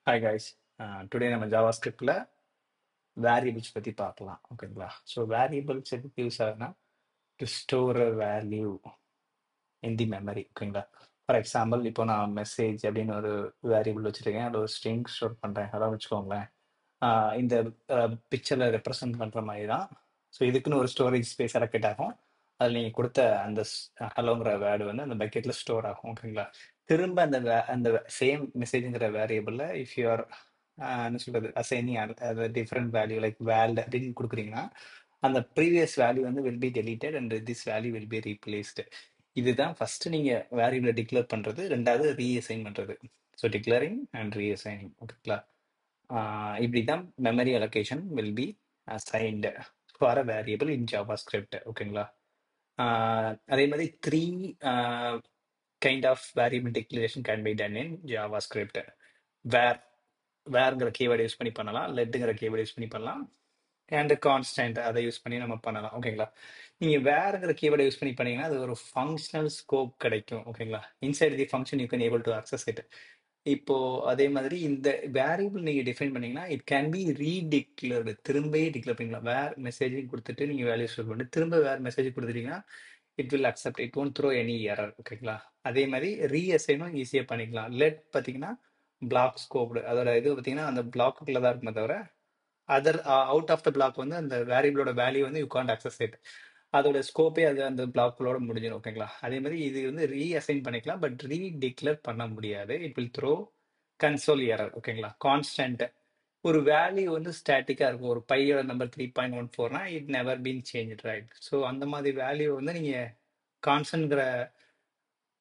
Hi guys. Today நம்ம ஜாவாஸ்கிரிப்டில் variables பற்றி பார்க்கலாம். ஓகேங்களா? ஸோ வேரியபிள்ஸ் எதுக்கு யூஸ் ஆகுதுன்னா to store a value in the memory. ஓகேங்களா? ஃபார் எக்ஸாம்பிள் இப்போ நான் மெசேஜ் அப்படின்னு ஒரு வேரியபிள் வச்சுருக்கேன், அதில் ஒரு ஸ்ட்ரிங் ஸ்டோர் பண்ணுறேன் அதான் வச்சுக்கோங்களேன். இந்த பிக்சரில் ரெப்ரசன்ட் பண்ணுற மாதிரி தான். ஸோ இதுக்குன்னு ஒரு ஸ்டோரேஜ் ஸ்பேஸ் அலோகேட் ஆகும். அதில் நீங்கள் கொடுத்த அந்த ஹலோங்கிற வேர்டு வந்து அந்த பக்கெட்டில் ஸ்டோர் ஆகும். ஓகேங்களா? திரும்ப அந்த சேம் மெசேஜுங்கிற வேரியபிளில் இஃப் யூஆர் என்ன சொல்கிறது assigning different value like world அப்படின்னு கொடுக்குறீங்கன்னா அந்த ப்ரீவியஸ் வேல்யூ வந்து will be deleted and this value will be replaced. இதுதான் ஃபர்ஸ்ட் நீங்கள் வேல்யூவில் டிக்ளேர் பண்ணுறது, ரெண்டாவது ரீஅசைன் பண்ணுறது. So declaring and reassigning. ஓகேங்களா? இப்படி தான் memory allocation will be assigned for a variable in JavaScript. ஓகேங்களா? அதே மாதிரி three kind of variable declaration can be done in JavaScript. Var வேர்ங்கிற கீவேர்டு யூஸ் பண்ணி பண்ணலாம், லெட்டுங்கிற கீவேர்டு யூஸ் பண்ணி பண்ணலாம், அண்ட் கான்ஸ்டன்ட் அதை யூஸ் பண்ணி நம்ம பண்ணலாம். ஓகேங்களா? நீங்கள் வேர்ங்கிற கீவேர்டை யூஸ் பண்ணி பண்ணீங்கன்னா அது ஒரு ஃபங்க்ஷனல் ஸ்கோப் கிடைக்கும். ஓகேங்களா? Inside the function you can able to access it. இப்போ அதே மாதிரி இந்த வேரியபிள் நீங்க டிஃபைன் பண்ணீங்கன்னா இட் கேன் பி ரீடிக்ளர்டு. திரும்ப டிக்ளேர் பண்ணிக்கலாம். வேர் மெசேஜ் கொடுத்துட்டு நீங்க வேல்யூ ஸ்டோர் பண்ணிட்டு திரும்ப வேர் மெசேஜ் கொடுத்துட்டீங்கன்னா it will accept, it won't throw any error. ஓகேங்களா? அதே மாதிரி ரீஅசைனும் ஈஸியாக பண்ணிக்கலாம். லெட் பார்த்தீங்கன்னா பிளாக் ஸ்கோப்டு, அதோட இது பார்த்தீங்கன்னா அந்த பிளாக்குள்ள தான் இருக்குமே தவிர other out of the block வந்து அந்த வேரியபிளோட வேல்யூ வந்து யூ காண்ட் அக்சஸ் இட். அதோட ஸ்கோப்பே அது அந்த பிளாக்குள்ளோட முடிஞ்சிடும். ஓகேங்களா? அதே மாதிரி இது வந்து ரீஅசைன் பண்ணிக்கலாம், பட் ரீடிக்ளேர் பண்ண முடியாது. It will throw console error. ஓகேங்களா? கான்ஸ்டன்ட் ஒரு வேல்யூ வந்து ஸ்டாட்டிக்கா இருக்கும். ஒரு பையோட நம்பர் 3.14னா it never been change, right? So அந்த மாதிரி வேல்யூ வந்து நீங்க கான்ஸ்டன்ட்ங்கிற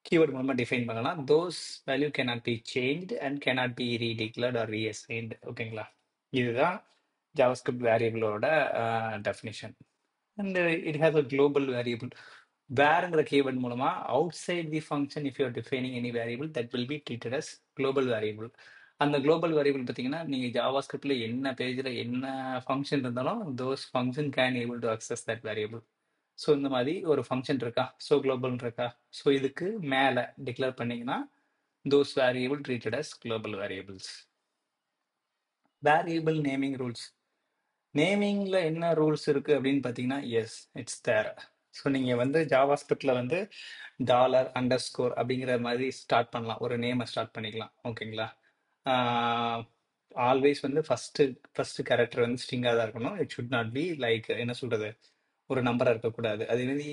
கீவேர்ட் மூலமா டிஃபைன் பண்ணலாம். Those value cannot be changed and cannot be redeclared or reassigned. ஓகேங்களா? இதுதான் ஜாவாஸ்கிரிப்ட் வேரியபிளோட definition. And it has a global variable. வேர்ங்கிற கீவேர்ட் மூலமா outside the function if you are defining any variable that will be treated as global variable. அந்த global variable பார்த்தீங்கன்னா நீங்கள் ஜாவாஸ்கிரிப்டில் என்ன பேஜில் என்ன ஃபங்க்ஷன் இருந்தாலும் those function can able to access that variable. So இந்த மாதிரி ஒரு ஃபங்க்ஷன் இருக்கா, ஸோ குளோபல் இருக்கா, ஸோ இதுக்கு மேலே டிக்ளேர் பண்ணீங்கன்னா those variable treated as global variables. Variable naming rules. நேமிங்ல என்ன ரூல்ஸ் இருக்கு அப்படின்னு பார்த்தீங்கன்னா எஸ் இட்ஸ் தேர். ஸோ நீங்கள் வந்து ஜாவாஸ்கிரிப்டில் வந்து டாலர் அண்டர் ஸ்கோர் அப்படிங்கிற மாதிரி ஸ்டார்ட் பண்ணலாம், ஒரு நேமை ஸ்டார்ட் பண்ணிக்கலாம். ஓகேங்களா? ஆல்வேஸ் வந்து ஃபர்ஸ்ட் கேரக்டர் வந்து ஸ்ட்ரிங்காக தான் இருக்கணும். It should not be like என்ன சொல்றது ஒரு நம்பராக இருக்கக்கூடாது. அதே மாதிரி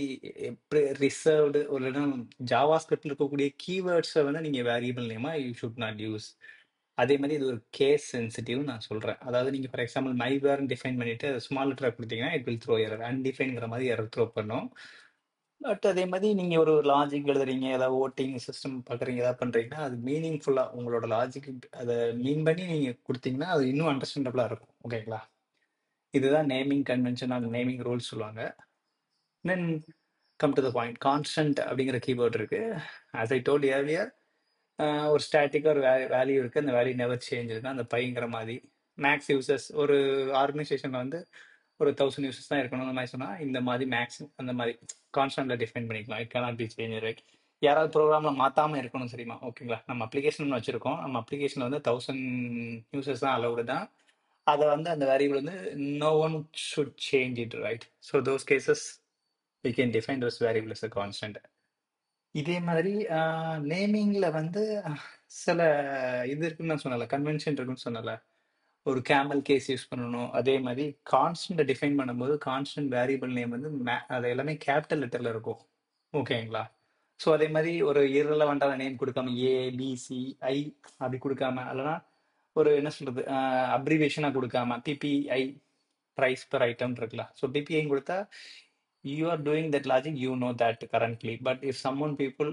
எப்படி ரிசர்வ்டு ஒரு ஜாவா ஸ்கிரிப்டில் இருக்கக்கூடிய கீவேர்ட்ஸை வந்து நீங்கள் வேரியபிள் நேமாக யூ ஷுட் நாட் யூஸ். அதே மாதிரி இது ஒரு கேஸ் சென்சிட்டிவ் நான் சொல்கிறேன். அதாவது நீங்கள் ஃபார் எக்ஸாம்பிள் மை வேர்னு டிஃபைன் பண்ணிட்டு ஸ்மால் லெட்டராக கொடுத்தீங்கன்னா இட் வில் த்ரோ எரர், அன்டிஃபைன்ங்கிற மாதிரி எரர் த்ரோ பண்ணும். பட் அதே மாதிரி நீங்கள் ஒரு லாஜிக் எழுதுறீங்க, ஏதாவது ஓட்டிங் சிஸ்டம் பார்க்குறீங்க, ஏதாவது பண்ணுறீங்கன்னா அது மீனிங்ஃபுல்லாக உங்களோட லாஜிக் அதை மீன் பண்ணி நீங்கள் கொடுத்தீங்கன்னா அது இன்னும் அண்டர்ஸ்டாண்டபிளாக இருக்கும். ஓகேங்களா? இதுதான் naming convention or naming rules சொல்லுவாங்க. Then come to the point. Constant அப்படிங்கிற கீபோர்ட் இருக்கு. ஆஸ் ஐ டோல்ட் ஏர்லியர், ஒரு ஸ்டாட்டிக்காக ஒரு வேல்யூ இருக்கு, அந்த வேல்யூ நெவர் சேஞ்ச் இருக்கு. அந்த பைங்கிற மாதிரி மேக்ஸ் யூசர்ஸ் ஒரு ஆர்கனைசேஷன்ல வந்து ஒரு 1000 யூசர்ஸ் தான் இருக்கணும் அந்த மாதிரி சொன்னா இந்த மாதிரி மேக்ஸ் அந்த மாதிரி கான்ஸ்டன்ட்ல டிஃபைன் பண்ணிக்கலாம். It cannot be change, right? யாராவது ப்ரோக்ராம்ல மாத்தாம இருக்கணும், சரிமா? ஓகேங்களா? நம்ம அப்ளிகேஷன் வச்சிருக்கோம், நம்ம அப்ளிகேஷன்ல வந்து 1000 யூசர்ஸ் தான் அலௌடு தான். அதை வந்து அந்த வேரியபிள் வந்து no one should change it, right? So those cases we can define those variable as a constant. இதே மாதிரி நேமிங்ல வந்து சில இது இருக்குன்னு நான் சொன்னல, கன்வென்ஷன் இருக்குன்னு சொன்னல. ஒரு கேமல் கேஸ் யூஸ் பண்ணணும். அதே மாதிரி கான்ஸ்டன்ட் டிஃபைன் பண்ணும்போது கான்ஸ்டன்ட் வேரியபிள் நேம் வந்து அது எல்லாமே கேபிட்டல் லெட்டர்ல இருக்கும். ஓகேங்களா? ஸோ அதே மாதிரி ஒரு இரலவெண்டான நேம் கொடுக்காம ஏபிசிஐ அப்படி கொடுக்காம, இல்லைன்னா ஒரு என்ன சொல்றது அப்ரிவேஷனாக கொடுக்காம பிபிஐ ப்ரைஸ் பெர் ஐட்டம் இருக்குல்ல. ஸோ பிபிஐ கொடுத்தா you are doing that logic, you know that currently. But if someone people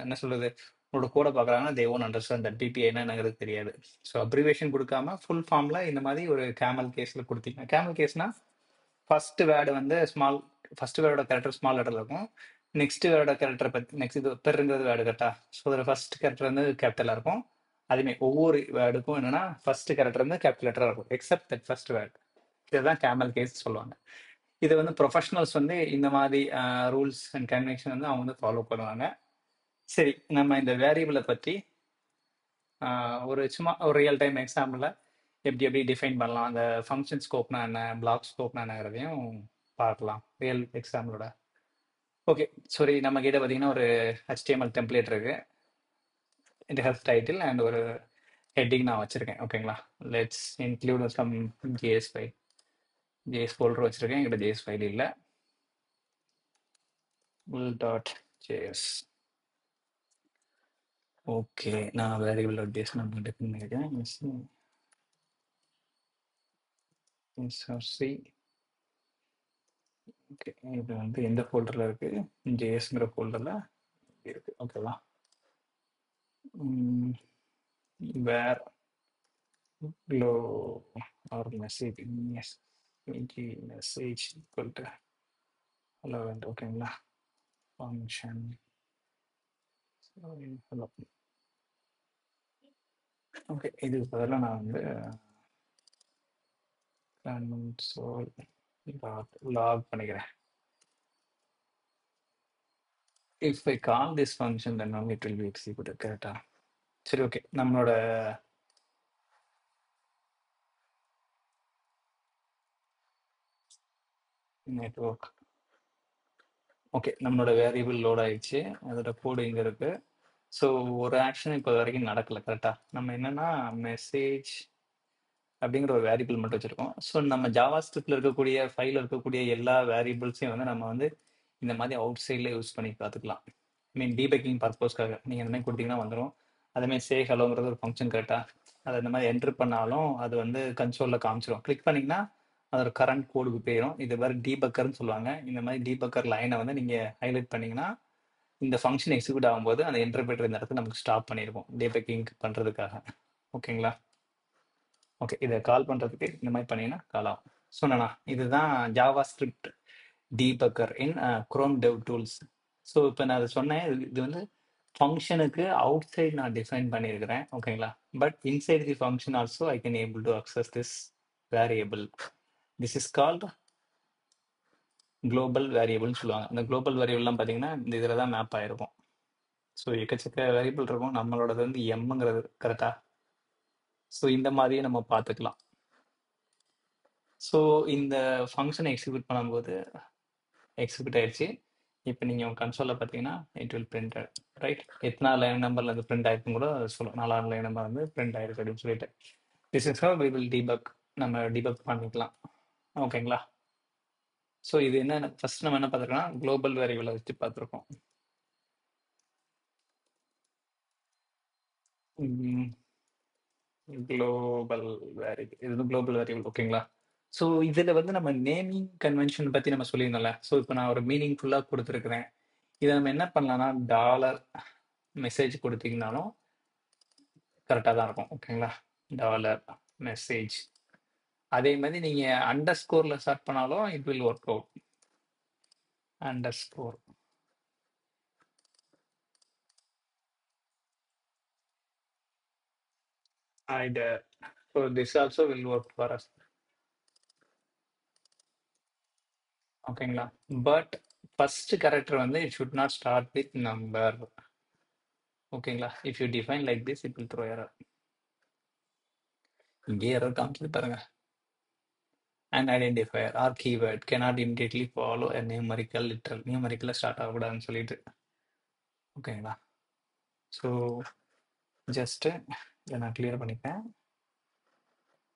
என்ன சொல்றது உங்களோட கோடை பார்க்குறாங்கன்னா they won't understand that PPI என்னங்கிறது தெரியாது. ஸோ அப்ரிவேஷன் கொடுக்காம ஃபுல் ஃபார்ம்ல இந்த மாதிரி ஒரு கேமல் கேஸில் கொடுத்தீங்க. கேமல் கேஸ்னா ஃபர்ஸ்ட் வேர்டு வந்து ஃபர்ஸ்ட் வேர்டோட கேரக்டர் ஸ்மால் லெட்டர்ல இருக்கும். நெக்ஸ்ட் வேர்டோட கேரக்டர் பற்றி நெக்ஸ்ட் இது பெருங்கிறது வேர்டு கரெக்டா? ஸோ அதில் ஃபர்ஸ்ட் கேரக்டர் வந்து கேபிட்டலாக இருக்கும். அதுமே ஒவ்வொரு வேர்டுக்கும் என்னன்னா ஃபர்ஸ்ட் கேரக்டர் வந்து கேபிட்டல் லெட்டராக இருக்கும் எக்ஸப்ட் தட் ஃபர்ஸ்ட் வேர்டு. இதுதான் கேமல் கேஸ் சொல்லுவாங்க. இது வந்து ப்ரொஃபஷனல்ஸ் வந்து இந்த மாதிரி ரூல்ஸ் அண்ட் கன்வென்ஷன் வந்து அவங்க வந்து ஃபாலோ பண்ணுவாங்க. சரி, நம்ம இந்த வேரியபிளை பற்றி ஒரு சும்மா ஒரு ரியல் டைம் எக்ஸாம்பிளில் எப்படி எப்படி டிஃபைன் பண்ணலாம், அந்த ஃபங்க்ஷன் ஸ்கோப்னா என்ன, பிளாக் ஸ்கோப்னா என்னங்கிறதையும் பார்க்கலாம் ரியல் எக்ஸாம்பிளோட. ஓகே, சாரி, நம்ம கிட்ட பார்த்தீங்கன்னா ஒரு HTML டெம்ப்ளேட் இருக்கு. இந்த ஹெல்ப் டைட்டில் அண்ட் ஒரு ஹெட்டிங் நான் வச்சிருக்கேன். ஓகேங்களா, let's include some JS file. JS folder வச்சிருக்கேன், என்கிட்ட ஜேஎஸ் ஃபைல் இல்லை. will.js. ஓகே, நான் வேரியபிள்.js நம்ம டிஃபைன் பண்ணியிருக்கேன். src. ஓகே, இது வந்து எந்த ஃபோல்டரில் இருக்கு? ஜேஎஸ்ங்கிற ஃபோல்டரில் இருக்கு. ஓகேவா, வேர் glow or message, yes, message equal to relevant. ஓகேங்களா, ஃபங்க்ஷன் ஹலோ. ஓகே, இதுக்கு பதிலாக நான் வந்து console log பண்ணிக்கிறேன். if I call this function then only it will be executed. கரெக்டா? சரி, ஓகே, நம்மளோட நெட்வொர்க். ஓகே, நம்மளோட வேரியபிள் லோட் ஆயிடுச்சு, அதோட கோடு இங்கே இருக்கு. ஸோ ஒரு ஆக்ஷன் இப்போ வரைக்கும் நடக்கல. கரெக்டாக, நம்ம என்னன்னா மெசேஜ் அப்படிங்கிற ஒரு வேரியபிள் மட்டும் வச்சுருக்கோம். ஸோ நம்ம ஜாவா ஸ்கிரிப்டில் இருக்கக்கூடிய ஃபைலில் இருக்கக்கூடிய எல்லா வேரியபிள்ஸையும் வந்து நம்ம வந்து இந்த மாதிரி அவுட் சைடில் யூஸ் பண்ணி பார்த்துக்கலாம். ஐ மீன் டீபக்கிங் பர்பஸ்க்காக நீங்கள் இந்த மாதிரி கொடுத்தீங்கன்னா வந்துடும். அதேமாதிரி சே ஹலோங்கிறது ஒரு ஃபங்க்ஷன். கரெக்டாக, அதை இந்த மாதிரி என்ட்ரு பண்ணாலும் அது வந்து கன்சோலில் காமிச்சிடும். கிளிக் பண்ணிங்கன்னா அதோட கரண்ட் கோடுக்கு போயிடும். இது வேறு டீபக்கர்னு சொல்லுவாங்க. இந்த மாதிரி டீபக்கர் லைனை வந்து நீங்கள் ஹைலைட் பண்ணிங்கன்னா இந்த ஃபங்க்ஷன் எக்ஸிக்யூட் ஆகும்போது அந்த இன்டர்பிரேட்டர் இந்த இடத்துல நமக்கு ஸ்டாப் பண்ணியிருக்கும் டீபக்கிங் பண்ணுறதுக்காக. ஓகேங்களா, ஓகே, இதை கால் பண்ணுறதுக்கு இந்த மாதிரி பண்ணிங்கன்னா கால் ஆகும். சொன்னா இதுதான் ஜாவா ஸ்கிரிப்ட் டீபக்கர் இன் குரோம் டெவ் டூல்ஸ். ஸோ இப்போ நான் அதை சொன்னேன், இது வந்து ஃபங்க்ஷனுக்கு அவுட் சைட் நான் டிஃபைன் பண்ணியிருக்கிறேன். ஓகேங்களா, but inside the function also I can able to access this variable. This is called global வேரியபிள்னு சொல்லுவாங்க. இந்த குளோபல் வேரியபிள்லாம் பார்த்தீங்கன்னா இந்த இதில் தான் மேப் ஆகிருக்கும். ஸோ எக்கச்சக்க வேரியபிள் இருக்கும். நம்மளோடது வந்து எம்ங்கிறது. கரெக்டா, ஸோ இந்த மாதிரியே நம்ம பார்த்துக்கலாம். ஸோ இந்த ஃபங்க்ஷனை எக்ஸிக்யூட் பண்ணும்போது எக்ஸிக்யூட் ஆயிடுச்சு. இப்போ நீங்கள் உங்கள் கன்சோலில் பார்த்தீங்கன்னா இட் வில் பிரிண்ட், ரைட்? எத்தனை லைன் நம்பரில் வந்து பிரிண்ட் ஆயிருக்கும் கூட சொல்லும். 4ஆம் லைன் நம்பர் வந்து பிரிண்ட் ஆயிருக்கு அப்படின்னு சொல்லிட்டு. This is how we will debug. நம்ம டீபக் பண்ணிக்கலாம். ஓகேங்களா, ஸோ இது என்ன, ஃபர்ஸ்ட் நம்ம என்ன பார்த்துருக்கோம்னா குளோபல் வேரியபிளை வச்சு பார்த்துருக்கோம். குளோபல் வேரியபிள், இது வந்து குளோபல் வேரியபிள். ஓகேங்களா, ஸோ இதில் வந்து நம்ம நேமிங் கன்வென்ஷன் பற்றி நம்ம சொல்லியிருந்தோம்ல. ஸோ இப்போ நான் ஒரு மீனிங் ஃபுல்லாக கொடுத்துருக்குறேன். இதை நம்ம என்ன பண்ணலாம்னா டாலர் மெசேஜ் கொடுத்தீங்கனாலும் கரெக்டாக தான் இருக்கும். ஓகேங்களா, டாலர் மெசேஜ். அதே மாதிரி நீங்கள் அண்டர் ஸ்கோரில் ஸ்டார்ட் பண்ணாலும் it will work out. Underscore either. So this also will work for us. ஓகேங்களா, பட் ஃபர்ஸ்ட் கேரக்டர் வந்து it should not start with number. ஓகேங்களா, if you define like this it will throw error. இங்கே error காமிச்சது பாருங்க. An identifier or keyword cannot immediately follow a numerical literal. நியூமரிக்கலில் start ஆகக்கூடாதுன்னு சொல்லிட்டு. ஓகேங்களா, ஸோ ஜஸ்ட்டு இதை நான் கிளியர் பண்ணிப்பேன்.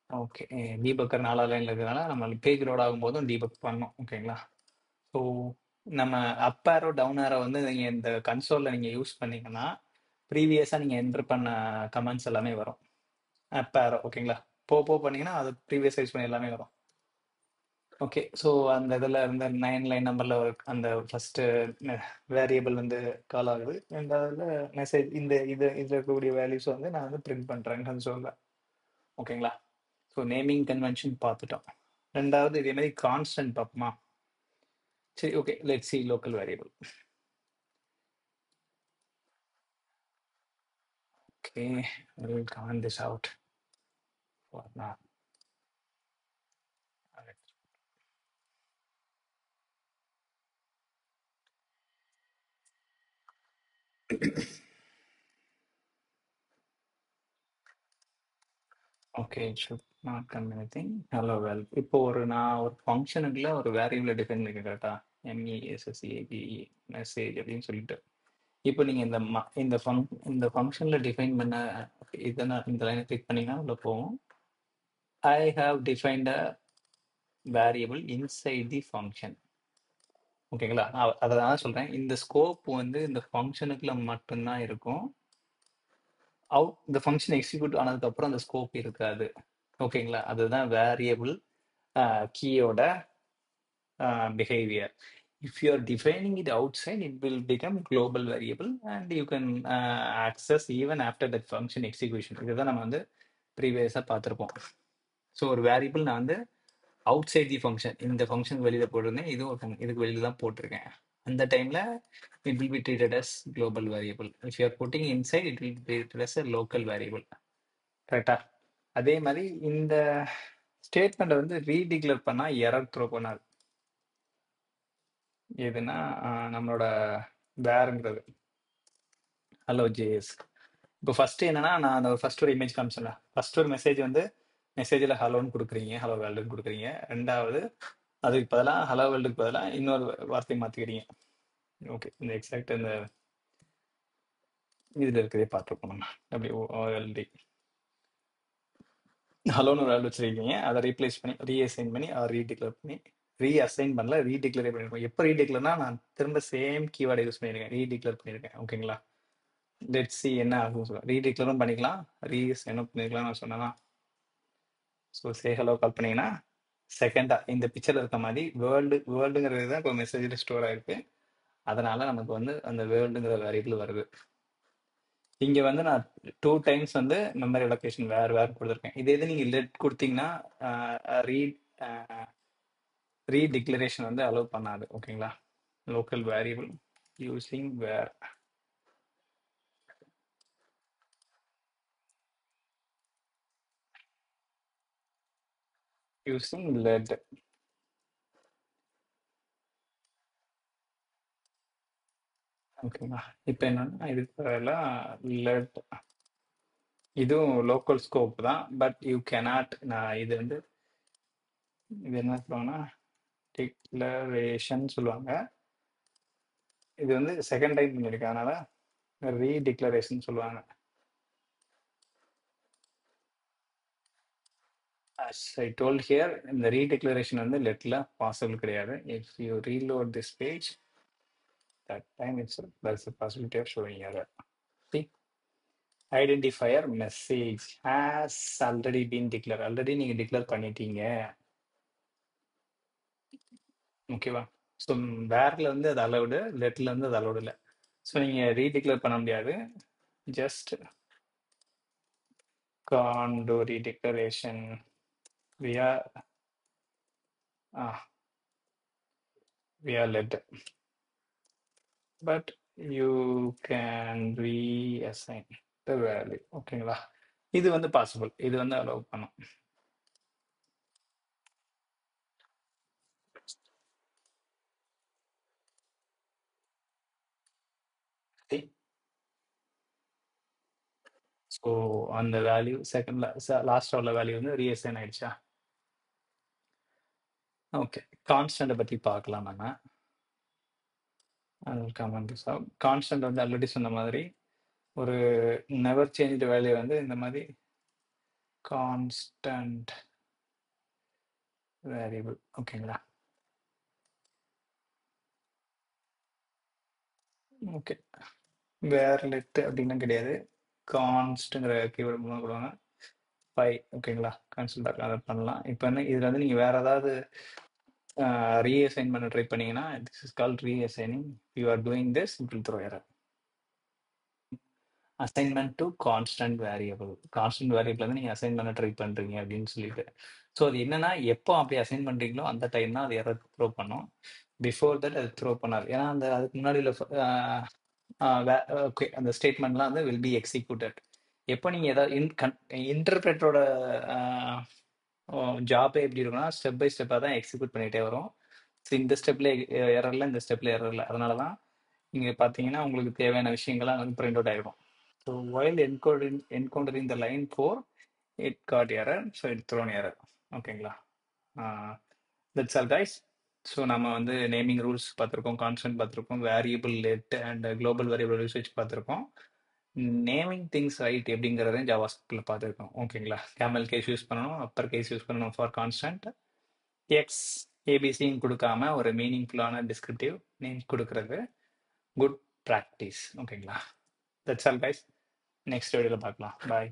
ஓகே, டீபக்கர் 4ஆம் லைனில் இருக்கிறதுனால நம்ம பேஜ் லோட் ஆகும்போதும் டீபக் பண்ணோம். ஓகேங்களா, ஸோ நம்ம அப் ஆரோ டவுன் ஆரோ வந்து நீங்கள் இந்த கன்சோலில் நீங்கள் யூஸ் பண்ணீங்கன்னா ப்ரீவியஸாக நீங்கள் என்ட்ரு பண்ண கமெண்ட்ஸ் எல்லாமே வரும். அப் ஆரோ, ஓகேங்களா, போ பண்ணீங்கன்னா அது ப்ரீவியஸ் யூஸ் பண்ணி எல்லாமே வரும். ஓகே, ஸோ அந்த இதில் இருந்த 9 லைன் நம்பரில் அந்த ஃபஸ்ட்டு வேரியபிள் வந்து கால் ஆகுது. ரெண்டாவதுல மெசேஜ் இந்த இதில் இருக்கக்கூடிய வேல்யூஸ் வந்து நான் வந்து பிரிண்ட் பண்ணுறேன் கன்சோலில். ஓகேங்களா, ஸோ நேமிங் கன்வென்ஷன் பார்த்துட்டோம். ரெண்டாவது இதே மாதிரி கான்ஸ்டன்ட் பார்ப்போமா? சரி, okay, let's see local variable. Okay, we will comment this out for now. Okay. It should not come anything. Hello well. இப்போ நான் ஒரு ஃபங்ஷனுக்குள்ள ஒரு வேரியபிள டிஃபைன் பண்ணியிருக்கேன் கரெக்ட்டா? MESSAGE மெசேஜ் அப்படின்னு சொல்லிட்டு. இப்போ நீங்க இந்த ஃபங்ஷன்ல டிஃபைன் பண்ண இந்த லைன கிளிக் பண்ணீங்கன்னா உள்ள போகும். I have defined a variable inside the function. ஓகேங்களா? அத தான் சொல்றேன். இந்த ஸ்கோப் வந்து இந்த ஃபங்ஷனுக்குள்ள மட்டும் தான் இருக்கும். இந்த ஃபங்ஷன் எக்ஸிக்யூட் ஆனதுக்கப்புறம் அந்த ஸ்கோப் இருக்காது. ஓகேங்களா? அதுதான் variable கீயோட behavior. If you are defining it outside, it will become global variable and you can access even after that function execution. இதுதான் நம்ம வந்து ப்ரீவியஸாக பார்த்துருப்போம். ஸோ ஒரு வேரியபிள் நான் வந்து அவுட் சைட் தி ஃபங்க்ஷன், இந்த ஃபங்க்ஷன் வெளியில் போட்டிருந்தேன், இதுவும் ஒரு இதுக்கு வெளியில் தான் போட்டிருக்கேன். அந்த டைமில் it will be treated as global variable. If you are putting inside it will be treated as a local variable. கரெக்டா? அதே மாதிரி இந்த ஸ்டேட்மெண்ட்டை வந்து ரீடிக்ளேர் பண்ணால் எரர் த்ரோ பண்ணாது. எதுனா நம்மளோட வேறுங்கிறது ஹலோ ஜேஎஸ். இப்போ ஃபர்ஸ்ட் என்னன்னா நான் அந்த ஃபர்ஸ்ட் ஒரு இமேஜ் காமிச்சேன்ல, ஃபர்ஸ்ட் ஒரு மெசேஜ் வந்து மெசேஜில் ஹலோன்னு கொடுக்குறீங்க, ஹலோ வேர்ல்டுன்னு கொடுக்குறீங்க. ரெண்டாவது அதுக்கு பதிலாக ஹலோ வேர்ல்டுக்கு பதிலாக இன்னொரு வார்த்தையை மாற்றிக்கிறீங்க. ஓகே, இந்த எக்ஸாக்ட் இந்த இதில் இருக்கிறதே பார்த்துருப்போம் நம்ம. WOLD ஹலோன்னு ஒரு வேர்ல்டு வச்சிருக்கீங்க, அதை ரீப்ளேஸ் பண்ணி ரீஅசைன் பண்ணி ரீடிக்ளேர் பண்ணி ரீஅசைன் பண்ணல ரீடிக்ளேர் பண்ணியிருக்கோம். எப்போ ரீடிக்ளேர்னா நான் திரும்ப சேம் கீவேர்டை யூஸ் பண்ணியிருக்கேன், ரீடிக்ளேர் பண்ணியிருக்கேன். ஓகேங்களா? லெட்ஸ் சி என்ன ஆகும் சொல்லுவேன். ரீடிக்ளரும் பண்ணிக்கலாம், ரீசைனும் பண்ணிக்கலாம் நான் சொன்னேன்னா. ஸோ சே ஹலோ கால் பண்ணீங்கன்னா செகண்டாக இந்த பிக்சரில் இருக்க மாதிரி வேர்ல்டுங்கிறது தான் இப்போ மெசேஜில் ஸ்டோர் ஆயிருக்கு. அதனால நமக்கு வந்து அந்த வேர்ல்டுங்கிற வேரியபிள் வருது. இங்கே வந்து நான் 2 டைம்ஸ் வந்து மெமரி லொக்கேஷன் வேறு கொடுத்துருக்கேன். இதே இது நீங்கள் லெட் கொடுத்தீங்கன்னா ரீட் ரீடிக்ளரேஷன் வந்து அலோவ் பண்ணாது. ஓகேங்களா? லோக்கல் வேரியபிள் யூஸிங் வேர் யூஸிங் லெட். ஓகேங்களா? இப்போ என்னன்னா இதுக்கு லெட் இதுவும் லோக்கல் ஸ்கோப் தான், பட் யூ கேனாட். நான் இது வந்து இது என்ன சொல்லுவாங்கன்னா டிக்ளரேஷன் சொல்லுவாங்க. இது வந்து செகண்ட் டைம் பண்ணியிருக்கேன், அதனால ரீடிக்ளரேஷன் சொல்லுவாங்க. As I told here, இந்த ரீடிக்ளரேஷன் வந்து லெட்ல பாசிபிள் கிடையாது. If you reload this page that time itself there's a possibility of showing error. See, identifier message has already been declared. Already நீங்க டிக்ளேர் பண்ணிட்டீங்க. ஓகேவா? ஸோ வேர்ல வந்து அது அலௌடு, லெட்ல வந்து அது அலௌடு இல்லை. ஸோ நீங்க ரீடிக்ளேர் பண்ண முடியாது. Just can't do redeclaration via let, but you can reassign the value. ஓகேங்களா? இது வந்து பாசிபிள், இது வந்து அலோவ் பண்ணும். ஸோ அந்த வேல்யூ லாஸ்ட் உள்ள வேல்யூ வந்து ரீஅசைன் ஆயிடுச்சா? ஓகே, கான்ஸ்டன்ட்டை பற்றி பார்க்கலாம் நம்ம. கான்ஸ்டன்ட் வந்து ஆல்ரெடி சொன்ன மாதிரி ஒரு நெவர் சேஞ்ச் வேல்யூ வந்து இந்த மாதிரி கான்ஸ்டன்ட் வேரியபிள். ஓகேங்களா? ஓகே, வேர் லெட் அப்படின்னும் கிடையாது, கான்ஸ்ட்டுங்கிற கீவேர்டு மூலம் கொடுவாங்க. ஓகேங்களா? கான்ஸ்டன்ட் அதை பண்ணலாம். இப்போ என்ன இதில் வந்து நீங்கள் வேற ஏதாவது ரீஅசைன் பண்ண ட்ரை பண்ணீங்கன்னா this is called reassigning. You are doing this it will throw error. Assignment to constant variable. Constant variable வந்து நீங்கள் அசைன் பண்ண ட்ரை பண்ணுறீங்க அப்படின்னு சொல்லிட்டு. ஸோ அது என்னன்னா எப்போ அப்படி அசைன் பண்ணுறீங்களோ அந்த டைம் தான் அது எரர் த்ரோ பண்ணும். பிஃபோர் தட் அது த்ரோ பண்ணாது. ஏன்னா அந்த அதுக்கு முன்னாடி உள்ள ஓகே அந்த ஸ்டேட்மெண்ட்லாம் வந்து வில் பி எக்ஸிக்யூட்டட். எப்போ நீங்கள் ஏதாவது இன்டர்பிரேட்டரோட ஜாபே எப்படி இருக்குன்னா ஸ்டெப் பை ஸ்டெப்பாக தான் எக்ஸிக்யூட் பண்ணிகிட்டே வரும். ஸோ இந்த ஸ்டெப்ல எரர்ல, இந்த ஸ்டெப்ல எரர்ல, அதனால தான் இங்கே பார்த்தீங்கன்னா உங்களுக்கு தேவையான விஷயங்கள்லாம் வந்து பிரிண்ட் அவுட் ஆகிடும். So while encoding the line 4, it got error, so it thrown error. ஓகேங்களா? That's all guys. ஸோ நம்ம வந்து நேமிங் ரூல்ஸ் பார்த்துருக்கோம், கான்ஸ்டன்ட் பார்த்துருக்கோம், variable let and global variable usage பார்த்துருக்கோம். நேமிங் திங்ஸ் ரைட் எப்படிங்கிறதையும் ஜாவாஸ்கிரிப்டில் பார்த்துருக்கோம். ஓகேங்களா? கேமல் கேஸ் யூஸ் பண்ணணும், அப்பர் கேஸ் யூஸ் பண்ணணும் ஃபார் கான்ஸ்டன்ட். எக்ஸ் ஏபிசின்னு கொடுக்காம ஒரு மீனிங்ஃபுல்லான டிஸ்கிரிப்டிவ் நேம் கொடுக்கறது குட் ப்ராக்டிஸ். ஓகேங்களா? That's all guys. நெக்ஸ்ட் வீடியோவில் பார்க்கலாம். பாய்.